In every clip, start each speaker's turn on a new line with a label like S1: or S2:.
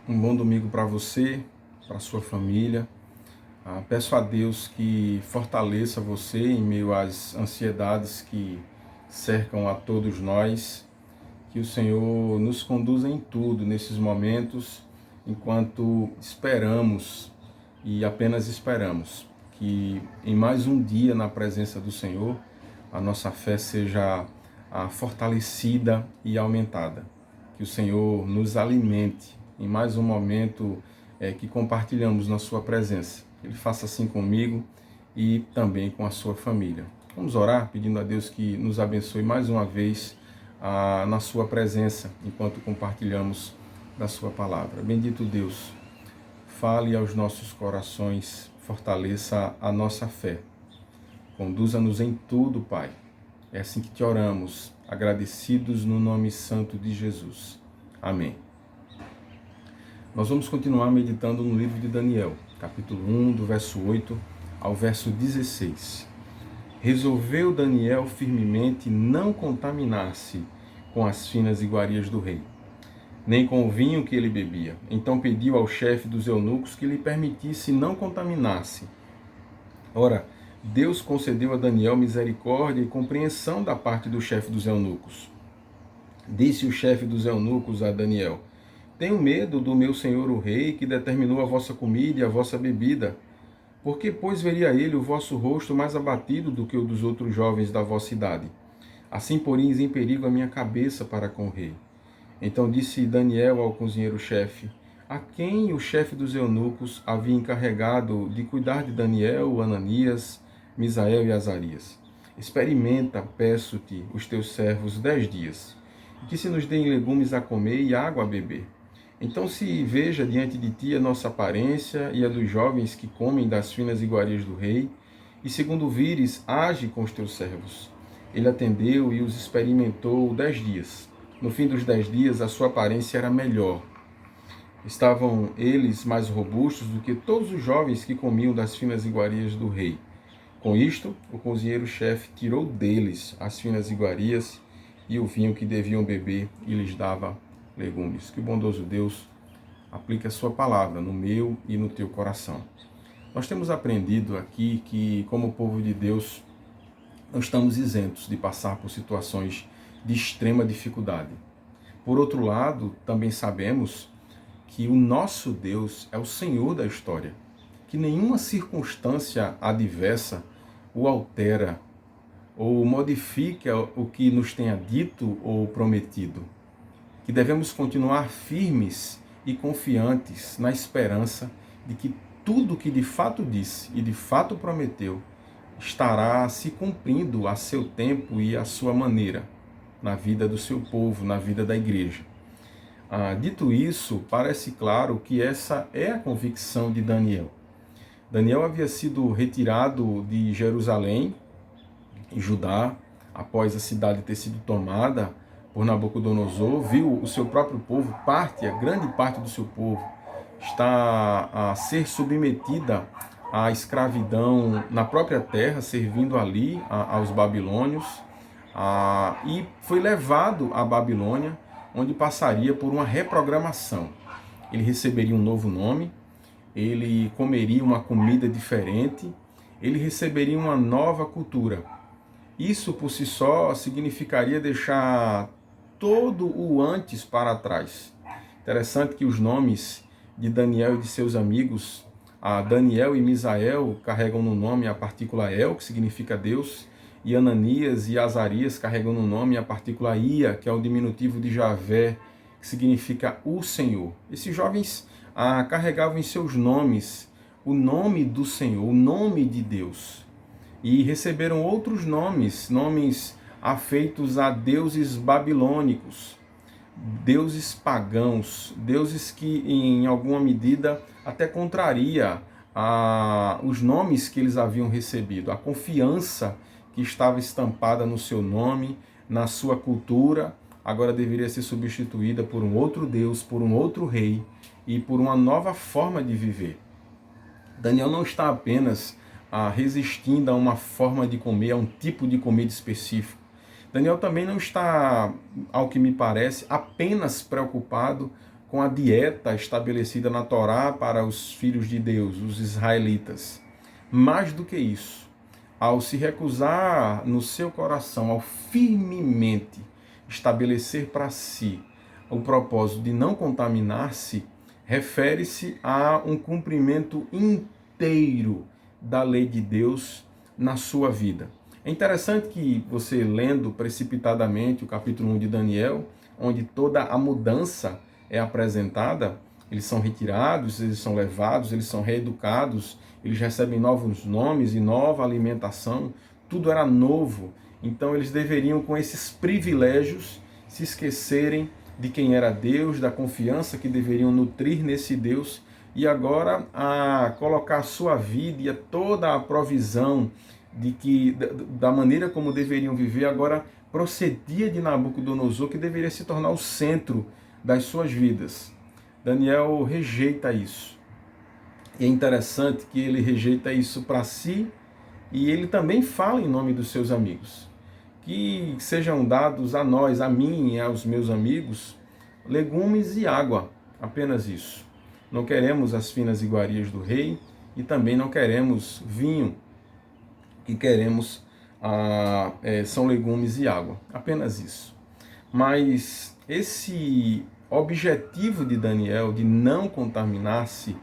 S1: Um bom domingo para você, para sua família. Peço a Deus que fortaleça você em meio às ansiedades que cercam a todos nós. Que o Senhor nos conduza em tudo nesses momentos, enquanto esperamos e apenas esperamos. Que em mais um dia na presença do Senhor, a nossa fé seja fortalecida e aumentada. Que o Senhor nos alimente em mais um momento que compartilhamos na sua presença. Ele faça assim comigo e também com a sua família. Vamos orar pedindo a Deus que nos abençoe mais uma vez na sua presença enquanto compartilhamos da sua palavra. Bendito Deus, fale aos nossos corações, fortaleça a nossa fé. Conduza-nos em tudo, Pai. É assim que te oramos, agradecidos no nome santo de Jesus. Amém. Nós vamos continuar meditando no livro de Daniel, capítulo 1, do verso 8 ao verso 16. Resolveu Daniel firmemente não contaminar-se com as finas iguarias do rei, nem com o vinho que ele bebia. Então pediu ao chefe dos eunucos que lhe permitisse não contaminar-se. Ora, Deus concedeu a Daniel misericórdia e compreensão da parte do chefe dos eunucos. Disse o chefe dos eunucos a Daniel: Tenho medo do meu senhor o rei, que determinou a vossa comida e a vossa bebida. Porque, pois, veria ele o vosso rosto mais abatido do que o dos outros jovens da vossa idade? Assim poríeis em perigo a minha cabeça para com o rei. Então disse Daniel ao cozinheiro-chefe, a quem o chefe dos eunucos havia encarregado de cuidar de Daniel, Ananias, Misael e Azarias. Experimenta, peço-te, os teus servos 10 dias, e que se nos deem legumes a comer e água a beber. Então se veja diante de ti a nossa aparência e a dos jovens que comem das finas iguarias do rei, e segundo vires, age com os teus servos. Ele atendeu e os experimentou 10 dias. No fim dos 10 dias, a sua aparência era melhor. Estavam eles mais robustos do que todos os jovens que comiam das finas iguarias do rei. Com isto, o cozinheiro-chefe tirou deles as finas iguarias e o vinho que deviam beber e lhes dava legumes. Que o bondoso Deus aplique a sua palavra no meu e no teu coração. Nós temos aprendido aqui que, como povo de Deus, não estamos isentos de passar por situações de extrema dificuldade. Por outro lado, também sabemos que o nosso Deus é o Senhor da história, que nenhuma circunstância adversa o altera ou modifica o que nos tenha dito ou prometido. Que devemos continuar firmes e confiantes na esperança de que tudo que de fato disse e de fato prometeu estará se cumprindo a seu tempo e a sua maneira, na vida do seu povo, na vida da igreja. Dito isso, parece claro que essa é a convicção de Daniel. Daniel havia sido retirado de Jerusalém, em Judá, após a cidade ter sido tomada por Nabucodonosor, viu o seu próprio povo, a grande parte do seu povo, está a ser submetida à escravidão na própria terra, servindo ali aos babilônios, e foi levado à Babilônia, onde passaria por uma reprogramação. Ele receberia um novo nome, ele comeria uma comida diferente, ele receberia uma nova cultura. Isso por si só significaria deixar todo o antes para trás. Interessante que os nomes de Daniel e de seus amigos, Daniel e Misael, carregam no nome a partícula El, que significa Deus, e Ananias e Azarias carregam no nome a partícula Ia, que é o diminutivo de Javé, que significa o Senhor. Esses jovens carregavam em seus nomes o nome do Senhor, o nome de Deus. E receberam outros nomes afeitos a deuses babilônicos, deuses pagãos, deuses que em alguma medida até contraria os nomes que eles haviam recebido, a confiança que estava estampada no seu nome, na sua cultura, agora deveria ser substituída por um outro Deus, por um outro rei e por uma nova forma de viver. Daniel não está apenas resistindo a uma forma de comer, a um tipo de comida específico. Daniel também não está, ao que me parece, apenas preocupado com a dieta estabelecida na Torá para os filhos de Deus, os israelitas. Mais do que isso, ao se recusar no seu coração, ao firmemente estabelecer para si o propósito de não contaminar-se, refere-se a um cumprimento inteiro da lei de Deus na sua vida. É interessante que você, lendo precipitadamente o capítulo 1 de Daniel, onde toda a mudança é apresentada, eles são retirados, eles são levados, eles são reeducados, eles recebem novos nomes e nova alimentação, tudo era novo. Então eles deveriam, com esses privilégios, se esquecerem de quem era Deus, da confiança que deveriam nutrir nesse Deus, e agora a colocar a sua vida e toda a provisão da maneira como deveriam viver, agora procedia de Nabucodonosor, que deveria se tornar o centro das suas vidas. Daniel rejeita isso. E é interessante que ele rejeita isso para si, e ele também fala em nome dos seus amigos. Que sejam dados a nós, a mim e aos meus amigos, legumes e água, apenas isso. Não queremos as finas iguarias do rei e também não queremos vinho, que queremos são legumes e água, apenas isso. Mas esse objetivo de Daniel de não contaminar-se,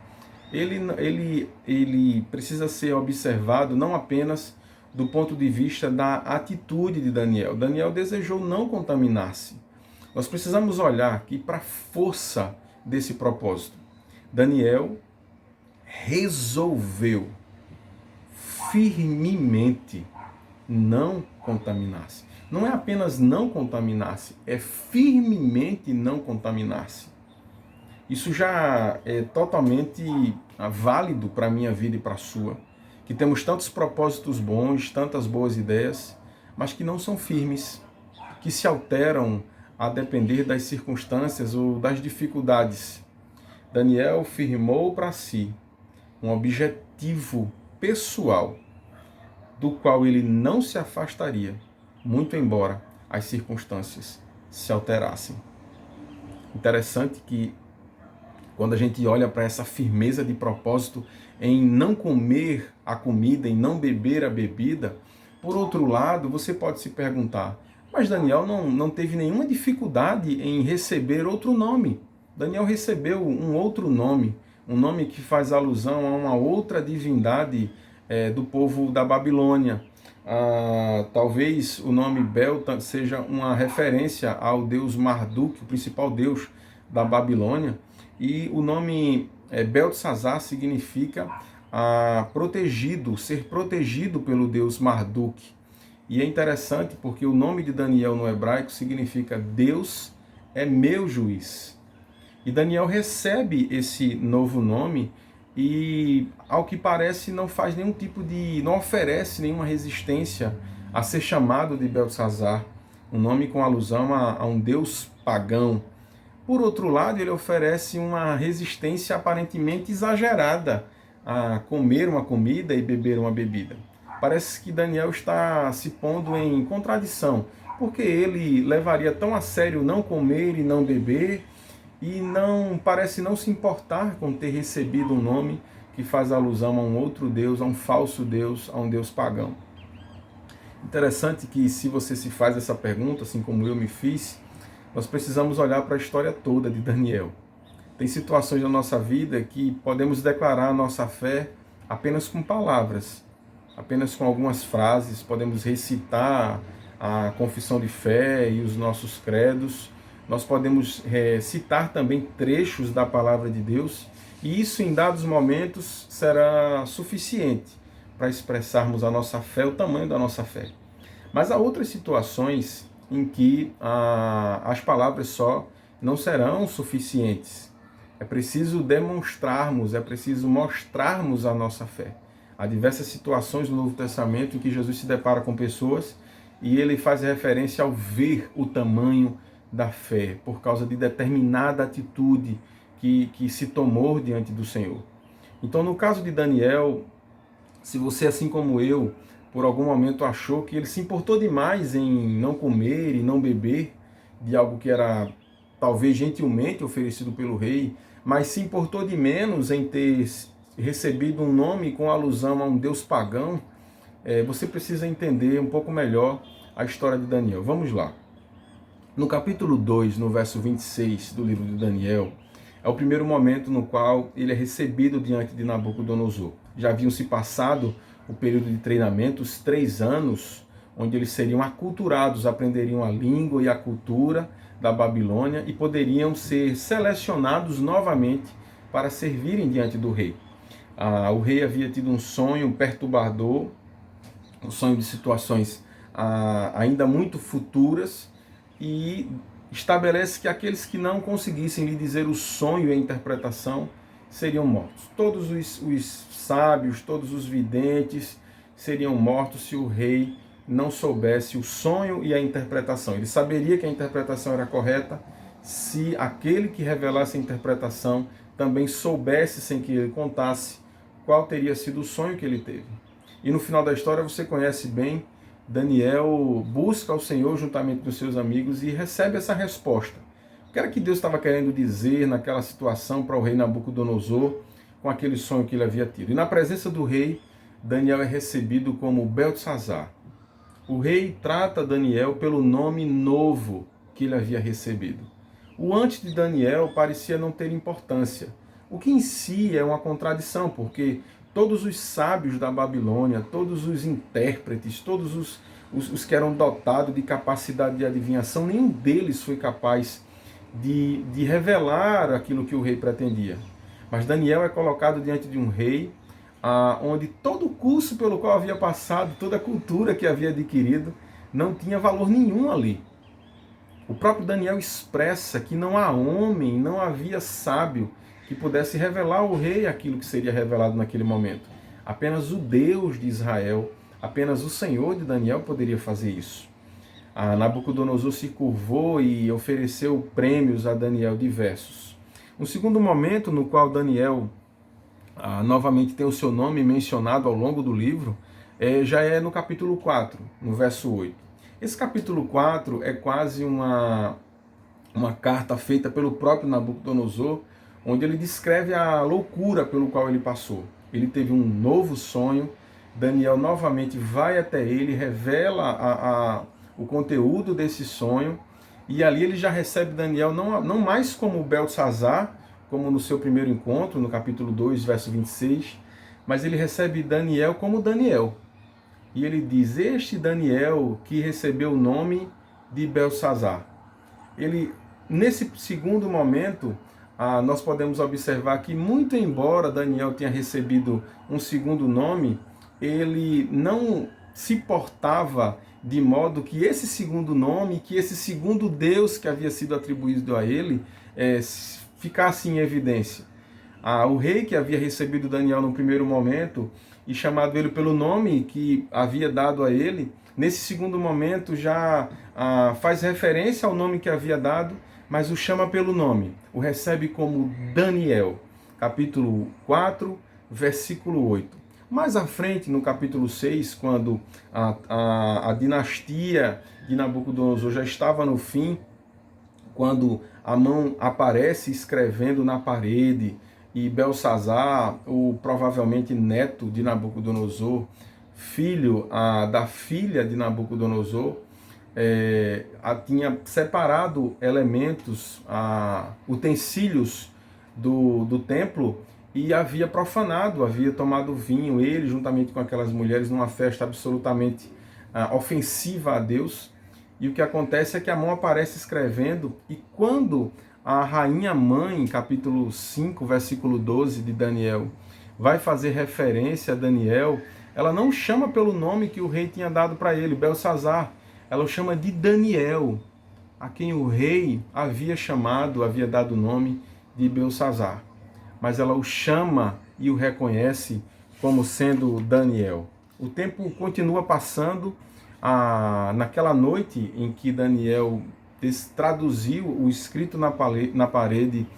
S1: ele precisa ser observado não apenas do ponto de vista da atitude de Daniel. Daniel desejou não contaminar-se. Nós precisamos olhar aqui para a força desse propósito. Daniel resolveu firmemente não contaminar-se. Não é apenas não contaminar-se, é firmemente não contaminar-se. Isso já é totalmente válido para a minha vida e para a sua, que temos tantos propósitos bons, tantas boas ideias, mas que não são firmes, que se alteram a depender das circunstâncias ou das dificuldades. Daniel firmou para si um objetivo pessoal, do qual ele não se afastaria, muito embora as circunstâncias se alterassem. Interessante que, quando a gente olha para essa firmeza de propósito em não comer a comida, em não beber a bebida, por outro lado, você pode se perguntar, mas Daniel não teve nenhuma dificuldade em receber outro nome. Daniel recebeu um outro nome, um nome que faz alusão a uma outra divindade do povo da Babilônia. Talvez o nome Bel seja uma referência ao deus Marduk, o principal deus da Babilônia, e o nome Beltesazar significa protegido, ser protegido pelo deus Marduk. E é interessante porque o nome de Daniel no hebraico significa Deus é meu juiz. E Daniel recebe esse novo nome e, ao que parece, não oferece nenhuma resistência a ser chamado de Beltesazar, um nome com alusão a um deus pagão. Por outro lado, ele oferece uma resistência aparentemente exagerada a comer uma comida e beber uma bebida. Parece que Daniel está se pondo em contradição, porque ele levaria tão a sério não comer e não beber, e parece não se importar com ter recebido um nome que faz alusão a um outro Deus, a um falso Deus, a um Deus pagão. Interessante que, se você se faz essa pergunta, assim como eu me fiz, nós precisamos olhar para a história toda de Daniel. Tem situações na nossa vida que podemos declarar a nossa fé apenas com palavras, apenas com algumas frases, podemos recitar a confissão de fé e os nossos credos. Nós podemos citar também trechos da palavra de Deus, e isso em dados momentos será suficiente para expressarmos a nossa fé, o tamanho da nossa fé. Mas há outras situações em que as palavras só não serão suficientes. É preciso demonstrarmos, é preciso mostrarmos a nossa fé. Há diversas situações no Novo Testamento em que Jesus se depara com pessoas e ele faz referência ao ver o tamanho da fé, por causa de determinada atitude que se tomou diante do Senhor. Então, no caso de Daniel, se você, assim como eu, por algum momento achou que ele se importou demais em não comer e não beber de algo que era talvez gentilmente oferecido pelo rei, mas se importou de menos em ter recebido um nome com alusão a um deus pagão, você precisa entender um pouco melhor a história de Daniel. Vamos lá. No capítulo 2, no verso 26 do livro de Daniel, é o primeiro momento no qual ele é recebido diante de Nabucodonosor. Já haviam se passado o período de treinamento, os 3 anos, onde eles seriam aculturados, aprenderiam a língua e a cultura da Babilônia e poderiam ser selecionados novamente para servirem diante do rei. O rei havia tido um sonho perturbador, um sonho de situações ainda muito futuras, e estabelece que aqueles que não conseguissem lhe dizer o sonho e a interpretação seriam mortos. Todos os sábios, todos os videntes seriam mortos se o rei não soubesse o sonho e a interpretação. Ele saberia que a interpretação era correta se aquele que revelasse a interpretação também soubesse, sem que ele contasse, qual teria sido o sonho que ele teve. E no final da história você conhece bem, Daniel busca o Senhor juntamente com seus amigos e recebe essa resposta. O que era que Deus estava querendo dizer naquela situação para o rei Nabucodonosor com aquele sonho que ele havia tido? E na presença do rei, Daniel é recebido como Beltesazar. O rei trata Daniel pelo nome novo que ele havia recebido. O antes de Daniel parecia não ter importância, o que em si é uma contradição, porque todos os sábios da Babilônia, todos os intérpretes, todos os que eram dotados de capacidade de adivinhação, nenhum deles foi capaz de revelar aquilo que o rei pretendia. Mas Daniel é colocado diante de um rei, onde todo o curso pelo qual havia passado, toda a cultura que havia adquirido, não tinha valor nenhum ali. O próprio Daniel expressa que não há homem, não havia sábio que pudesse revelar ao rei aquilo que seria revelado naquele momento. Apenas o Deus de Israel, apenas o Senhor de Daniel poderia fazer isso. Nabucodonosor se curvou e ofereceu prêmios a Daniel diversos. Um segundo momento no qual Daniel novamente tem o seu nome mencionado ao longo do livro, já é no capítulo 4, no verso 8. Esse capítulo 4 é quase uma carta feita pelo próprio Nabucodonosor, onde ele descreve a loucura pelo qual ele passou. Ele teve um novo sonho, Daniel novamente vai até ele, revela o conteúdo desse sonho, e ali ele já recebe Daniel não mais como Beltesazar, como no seu primeiro encontro, no capítulo 2, verso 26, mas ele recebe Daniel como Daniel. E ele diz, este Daniel que recebeu o nome de Beltesazar. Nesse segundo momento, nós podemos observar que, muito embora Daniel tenha recebido um segundo nome, ele não se portava de modo que esse segundo nome, que esse segundo Deus que havia sido atribuído a ele, ficasse em evidência. O rei que havia recebido Daniel no primeiro momento e chamado ele pelo nome que havia dado a ele, nesse segundo momento já faz referência ao nome que havia dado, mas o chama pelo nome, o recebe como Daniel, capítulo 4, versículo 8. Mais à frente, no capítulo 6, quando a dinastia de Nabucodonosor já estava no fim, quando Amon aparece escrevendo na parede, e Beltesazar, o provavelmente neto de Nabucodonosor, filho da filha de Nabucodonosor, tinha separado elementos, utensílios do templo, e havia profanado, havia tomado vinho, ele juntamente com aquelas mulheres, numa festa absolutamente ofensiva a Deus. E o que acontece é que Amon aparece escrevendo, e quando a rainha mãe, capítulo 5, versículo 12 de Daniel, vai fazer referência a Daniel, ela não chama pelo nome que o rei tinha dado para ele, Beltesazar, ela o chama de Daniel, a quem o rei havia dado o nome de Beltesazar. Mas ela o chama e o reconhece como sendo Daniel. O tempo continua passando. Naquela noite em que Daniel traduziu o escrito na parede,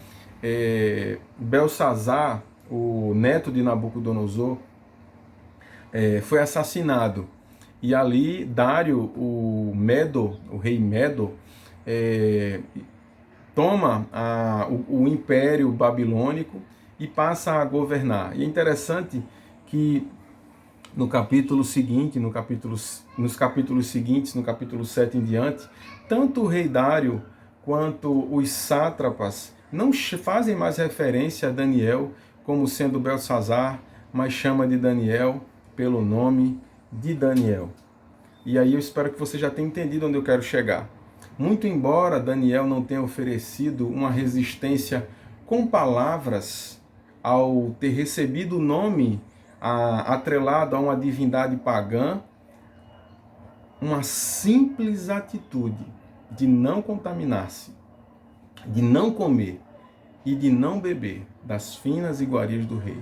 S1: Beltesazar, o neto de Nabucodonosor, foi assassinado. E ali Dário, o rei Medo, toma o império babilônico e passa a governar. E é interessante que no capítulo seguinte, nos capítulos seguintes, no capítulo 7 em diante, tanto o rei Dário quanto os sátrapas não fazem mais referência a Daniel como sendo Beltsazar, mas chama de Daniel pelo nome de Daniel. E aí eu espero que você já tenha entendido onde eu quero chegar. Muito embora Daniel não tenha oferecido uma resistência com palavras ao ter recebido o nome atrelado a uma divindade pagã, uma simples atitude de não contaminar-se, de não comer e de não beber das finas iguarias do rei,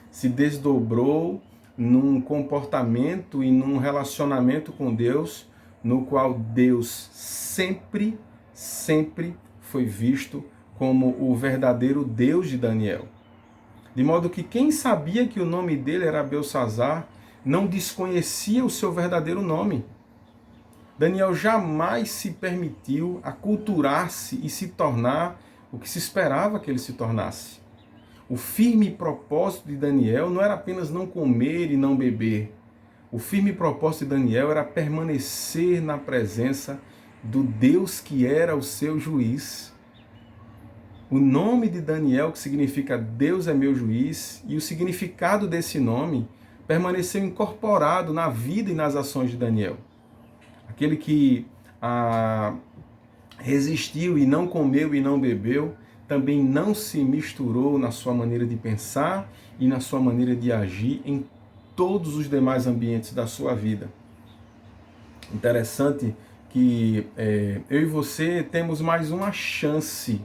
S1: se desdobrou num comportamento e num relacionamento com Deus, no qual Deus sempre foi visto como o verdadeiro Deus de Daniel. De modo que quem sabia que o nome dele era Beltsazar, não desconhecia o seu verdadeiro nome. Daniel jamais se permitiu aculturar-se e se tornar o que se esperava que ele se tornasse. O firme propósito de Daniel não era apenas não comer e não beber. O firme propósito de Daniel era permanecer na presença do Deus que era o seu juiz. O nome de Daniel, que significa Deus é meu juiz, e o significado desse nome permaneceu incorporado na vida e nas ações de Daniel. Aquele que resistiu e não comeu e não bebeu, também não se misturou na sua maneira de pensar e na sua maneira de agir em todos os demais ambientes da sua vida. Interessante que eu e você temos mais uma chance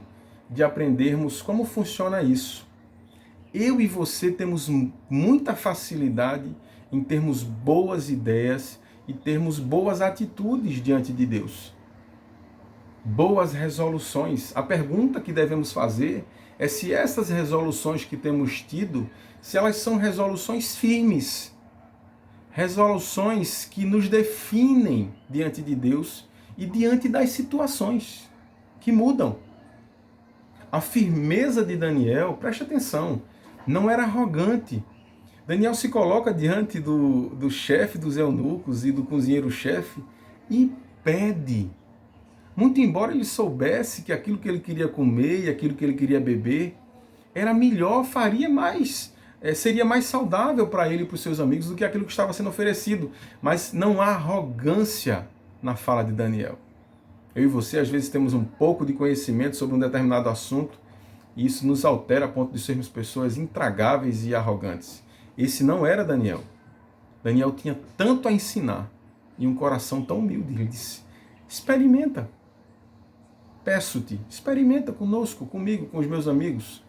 S1: de aprendermos como funciona isso. Eu e você temos muita facilidade em termos boas ideias e termos boas atitudes diante de Deus. Boas resoluções. A pergunta que devemos fazer é se essas resoluções que temos tido, se elas são resoluções firmes, resoluções que nos definem diante de Deus e diante das situações que mudam. A firmeza de Daniel, preste atenção, não era arrogante. Daniel se coloca diante do chefe dos eunucos e do cozinheiro-chefe e pede. Muito embora ele soubesse que aquilo que ele queria comer e aquilo que ele queria beber era melhor, seria mais saudável para ele e para os seus amigos do que aquilo que estava sendo oferecido. Mas não há arrogância na fala de Daniel. Eu e você, às vezes, temos um pouco de conhecimento sobre um determinado assunto e isso nos altera a ponto de sermos pessoas intragáveis e arrogantes. Esse não era Daniel. Daniel tinha tanto a ensinar e um coração tão humilde. Ele disse, experimenta. Peço-te, experimenta conosco, comigo, com os meus amigos.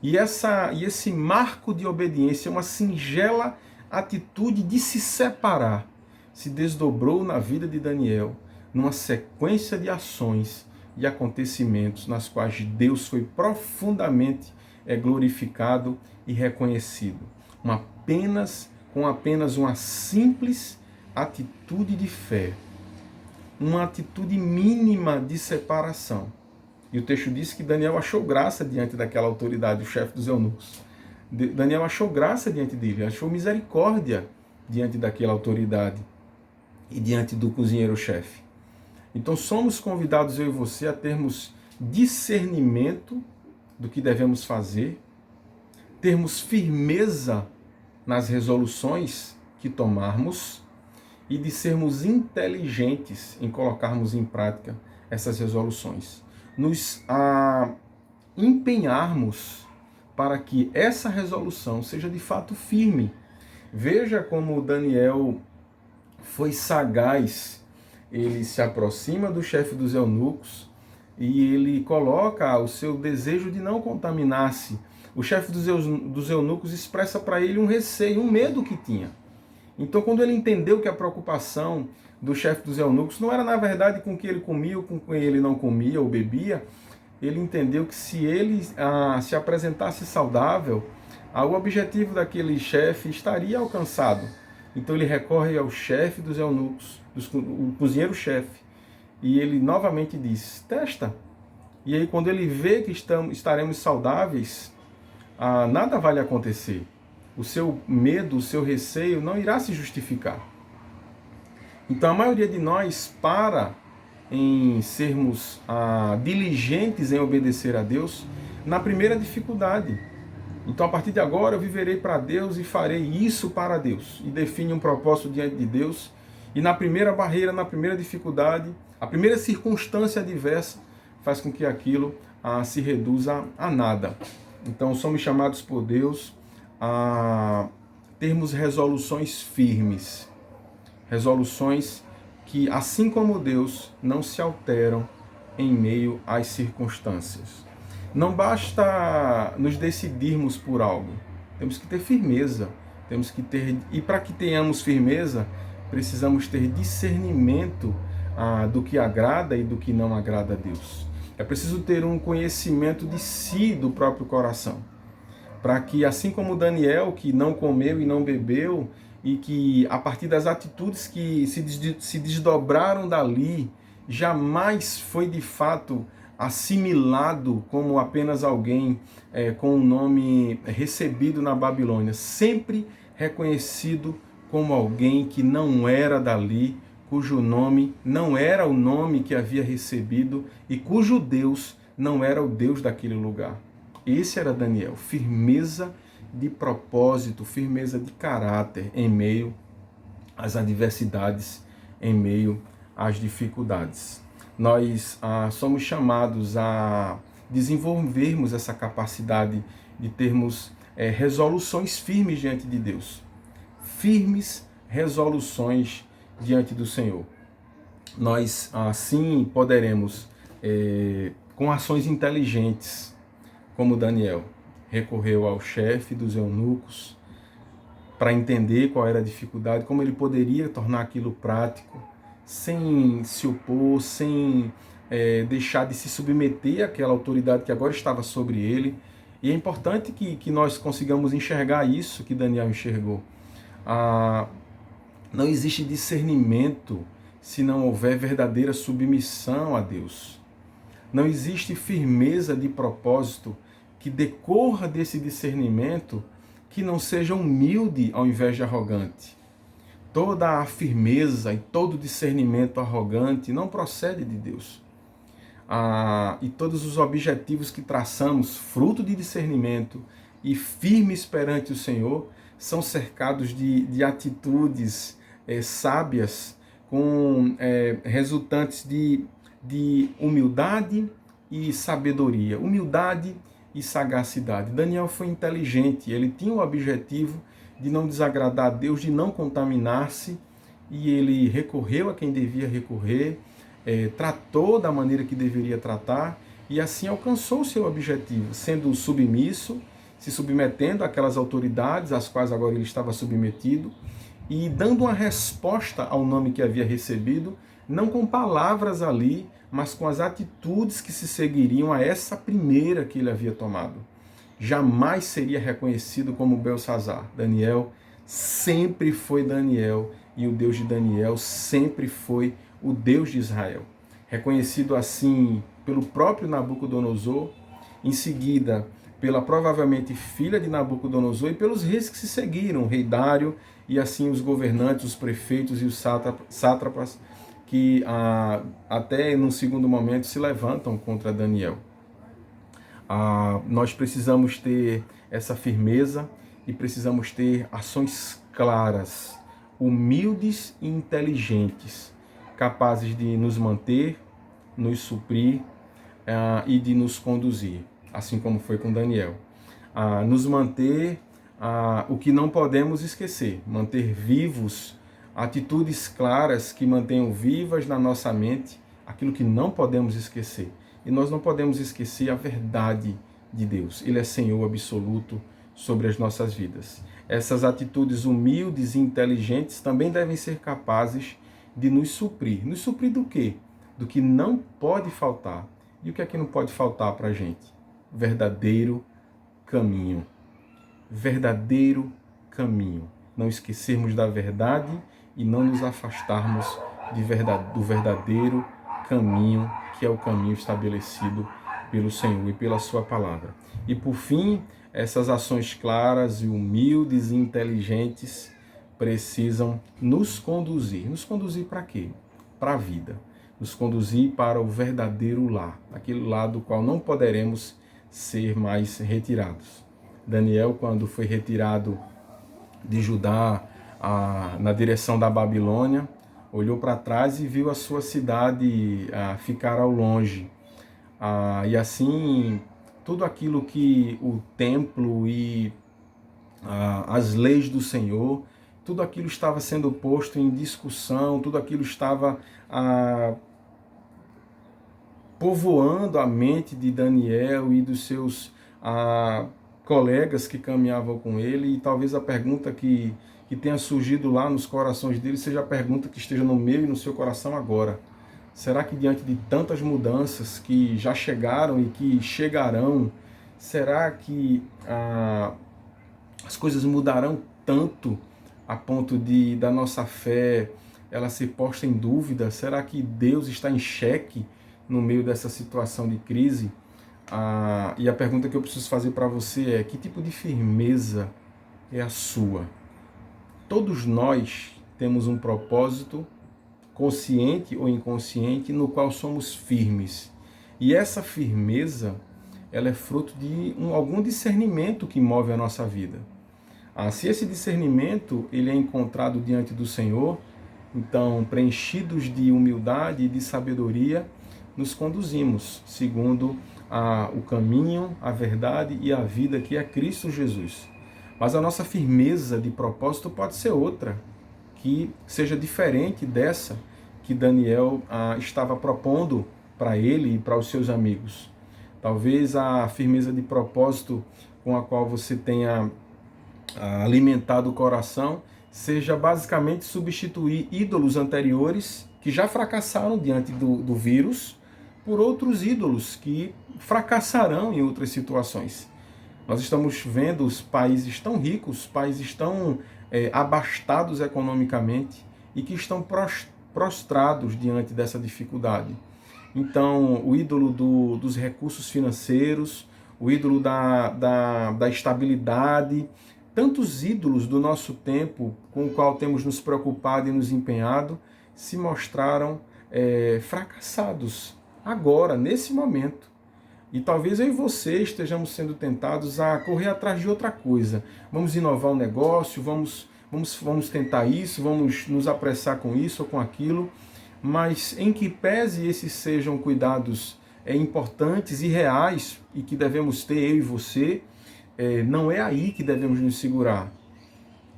S1: E esse marco de obediência, uma singela atitude de se separar, se desdobrou na vida de Daniel, numa sequência de ações e acontecimentos nas quais Deus foi profundamente glorificado e reconhecido. Com apenas uma simples atitude de fé, uma atitude mínima de separação. E o texto diz que Daniel achou graça diante daquela autoridade, o chefe dos eunucos. Daniel achou graça diante dele, achou misericórdia diante daquela autoridade e diante do cozinheiro-chefe. Então somos convidados, eu e você, a termos discernimento do que devemos fazer, termos firmeza nas resoluções que tomarmos e de sermos inteligentes em colocarmos em prática essas resoluções. Nos empenharmos para que essa resolução seja de fato firme. Veja como Daniel foi sagaz. Ele se aproxima do chefe dos eunucos e ele coloca o seu desejo de não contaminar-se. O chefe dos eunucos expressa para ele um receio, um medo que tinha. Então, quando ele entendeu que a preocupação do chefe dos eunucos não era, na verdade, com o que ele comia ou com o que ele não comia ou bebia, ele entendeu que se ele se apresentasse saudável, o objetivo daquele chefe estaria alcançado. Então ele recorre ao chefe dos eunucos, o cozinheiro-chefe, e ele novamente diz, testa, E aí, quando ele vê que estaremos saudáveis, nada vai lhe acontecer. O seu medo, o seu receio não irá se justificar. Então, a maioria de nós para em sermos diligentes em obedecer a Deus na primeira dificuldade. Então, a partir de agora, eu viverei para Deus e farei isso para Deus. E define um propósito diante de Deus. E na primeira barreira, na primeira dificuldade, a primeira circunstância adversa faz com que aquilo se reduza a nada. Então, somos chamados por Deus a termos resoluções firmes. Resoluções que, assim como Deus, não se alteram em meio às circunstâncias. Não basta nos decidirmos por algo, temos que ter firmeza, e para que tenhamos firmeza, precisamos ter discernimento do que agrada e do que não agrada a Deus. É preciso ter um conhecimento de si, do próprio coração, para que, assim como Daniel, que não comeu e não bebeu, e que a partir das atitudes que se desdobraram dali, jamais foi de fato assimilado como apenas alguém com um nome recebido na Babilônia, sempre reconhecido como alguém que não era dali, cujo nome não era o nome que havia recebido e cujo Deus não era o Deus daquele lugar. Esse era Daniel, firmeza de propósito, firmeza de caráter em meio às adversidades, em meio às dificuldades. Nós somos chamados a desenvolvermos essa capacidade de termos resoluções firmes diante de Deus. Firmes resoluções diante do Senhor. Nós, assim, poderemos, com ações inteligentes, como Daniel, recorreu ao chefe dos eunucos para entender qual era a dificuldade, como ele poderia tornar aquilo prático, sem se opor, sem deixar de se submeter àquela autoridade que agora estava sobre ele. E é importante que nós consigamos enxergar isso que Daniel enxergou. Não existe discernimento se não houver verdadeira submissão a Deus. Não existe firmeza de propósito que decorra desse discernimento que não seja humilde ao invés de arrogante. Toda a firmeza e todo discernimento arrogante não procede de Deus. E todos os objetivos que traçamos, fruto de discernimento e firmes perante o Senhor, são cercados de atitudes sábias, com resultantes de humildade e sabedoria. Humildade e sagacidade. Daniel foi inteligente, ele tinha o objetivo de não desagradar a Deus, de não contaminar-se, e ele recorreu a quem devia recorrer, tratou da maneira que deveria tratar, e assim alcançou o seu objetivo, sendo submisso, se submetendo àquelas autoridades às quais agora ele estava submetido, e dando uma resposta ao nome que havia recebido, não com palavras ali, mas com as atitudes que se seguiriam a essa primeira que ele havia tomado. Jamais seria reconhecido como Belsassar. Daniel sempre foi Daniel, e o Deus de Daniel sempre foi o Deus de Israel. Reconhecido assim pelo próprio Nabucodonosor, em seguida pela provavelmente filha de Nabucodonosor e pelos reis que se seguiram, o rei Dário e assim os governantes, os prefeitos e os sátrapas, que até num segundo momento se levantam contra Daniel. Nós precisamos ter essa firmeza e precisamos ter ações claras, humildes e inteligentes, capazes de nos manter, nos suprir e de nos conduzir, assim como foi com Daniel. Nos manter, o que não podemos esquecer, manter vivos atitudes claras que mantenham vivas na nossa mente aquilo que não podemos esquecer. E nós não podemos esquecer a verdade de Deus. Ele é Senhor absoluto sobre as nossas vidas. Essas atitudes humildes e inteligentes também devem ser capazes de nos suprir. Nos suprir do quê? Do que não pode faltar. E o que é que não pode faltar para a gente? Verdadeiro caminho. Verdadeiro caminho. Não esquecermos da verdade e não nos afastarmos do verdadeiro caminho, que é o caminho estabelecido pelo Senhor e pela sua palavra. E por fim, essas ações claras e humildes e inteligentes precisam nos conduzir. Nos conduzir para quê? Para a vida. Nos conduzir para o verdadeiro lar, aquele lar do qual não poderemos ser mais retirados. Daniel, quando foi retirado de Judá na direção da Babilônia, olhou para trás e viu a sua cidade ficar ao longe. E assim, tudo aquilo que o templo e as leis do Senhor, tudo aquilo estava sendo posto em discussão, tudo aquilo estava povoando a mente de Daniel e dos seus colegas que caminhavam com ele. E talvez a pergunta que tenha surgido lá nos corações deles seja a pergunta que esteja no meu e no seu coração agora. Será que diante de tantas mudanças que já chegaram e que chegarão, será que as coisas mudarão tanto a ponto da nossa fé ela ser posta em dúvida? Será que Deus está em xeque no meio dessa situação de crise? E a pergunta que eu preciso fazer para você é: que tipo de firmeza é a sua? Todos nós temos um propósito, consciente ou inconsciente, no qual somos firmes. E essa firmeza, ela é fruto de algum discernimento que move a nossa vida. Se esse discernimento ele é encontrado diante do Senhor, então, preenchidos de humildade e de sabedoria, nos conduzimos segundo o caminho, a verdade e a vida que é Cristo Jesus. Mas a nossa firmeza de propósito pode ser outra, que seja diferente dessa que Daniel estava propondo para ele e para os seus amigos. Talvez a firmeza de propósito com a qual você tenha alimentado o coração seja basicamente substituir ídolos anteriores que já fracassaram diante do vírus por outros ídolos que fracassarão em outras situações. Nós estamos vendo os países tão ricos, países tão abastados economicamente e que estão prostrados diante dessa dificuldade. Então, o ídolo dos recursos financeiros, o ídolo da estabilidade, tantos ídolos do nosso tempo com o qual temos nos preocupado e nos empenhado, se mostraram fracassados agora, nesse momento. E talvez eu e você estejamos sendo tentados a correr atrás de outra coisa. Vamos inovar o negócio, vamos tentar isso, vamos nos apressar com isso ou com aquilo, mas em que pese esses sejam cuidados importantes e reais e que devemos ter, eu e você, não é aí que devemos nos segurar.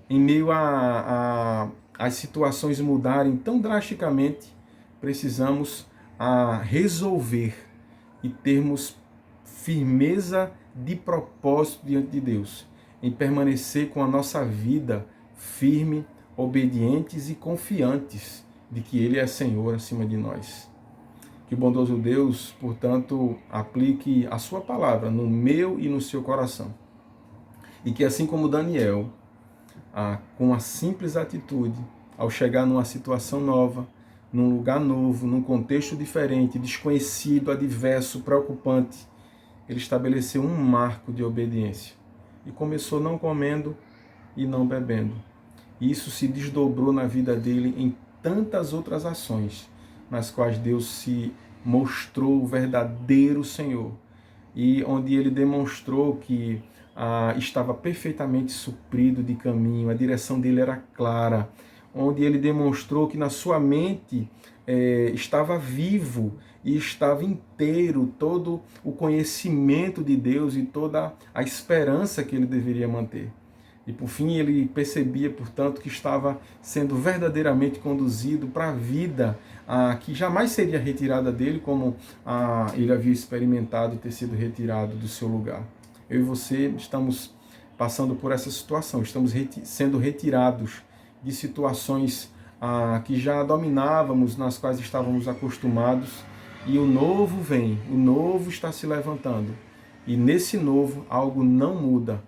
S1: Em meio às situações mudarem tão drasticamente, precisamos resolver e termos firmeza de propósito diante de Deus, em permanecer com a nossa vida firme, obedientes e confiantes de que Ele é Senhor acima de nós. Que o bondoso Deus, portanto, aplique a sua palavra no meu e no seu coração. E que assim como Daniel, com a simples atitude, ao chegar numa situação nova, num lugar novo, num contexto diferente, desconhecido, adverso, preocupante, ele estabeleceu um marco de obediência. E começou não comendo e não bebendo. E isso se desdobrou na vida dele em tantas outras ações, nas quais Deus se mostrou o verdadeiro Senhor. E onde ele demonstrou que estava perfeitamente suprido de caminho, a direção dele era clara, onde ele demonstrou que na sua mente estava vivo e estava inteiro todo o conhecimento de Deus e toda a esperança que ele deveria manter. E por fim ele percebia, portanto, que estava sendo verdadeiramente conduzido para a vida que jamais seria retirada dele, como ele havia experimentado ter sido retirado do seu lugar. Eu e você estamos passando por essa situação, estamos sendo retirados de situações que já dominávamos, nas quais estávamos acostumados, e o novo vem, o novo está se levantando. E nesse novo algo não muda.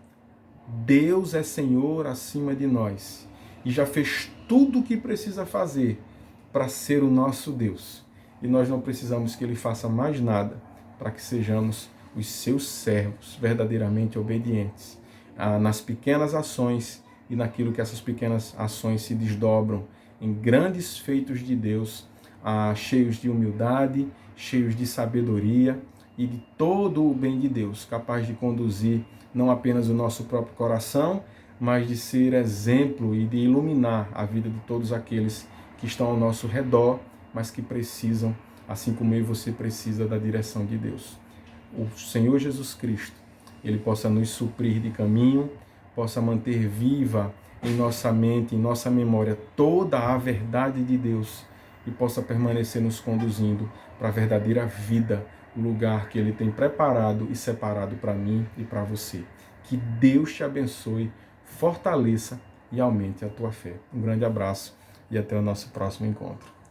S1: Deus é Senhor acima de nós e já fez tudo o que precisa fazer para ser o nosso Deus. E nós não precisamos que Ele faça mais nada, para que sejamos os seus servos verdadeiramente obedientes nas pequenas ações e naquilo que essas pequenas ações se desdobram em grandes feitos de Deus, cheios de humildade, cheios de sabedoria e de todo o bem de Deus, capaz de conduzir não apenas o nosso próprio coração, mas de ser exemplo e de iluminar a vida de todos aqueles que estão ao nosso redor, mas que precisam, assim como eu e você precisa, da direção de Deus. O Senhor Jesus Cristo, Ele possa nos suprir de caminho, possa manter viva em nossa mente, em nossa memória, toda a verdade de Deus e possa permanecer nos conduzindo para a verdadeira vida, o lugar que Ele tem preparado e separado para mim e para você. Que Deus te abençoe, fortaleça e aumente a tua fé. Um grande abraço e até o nosso próximo encontro.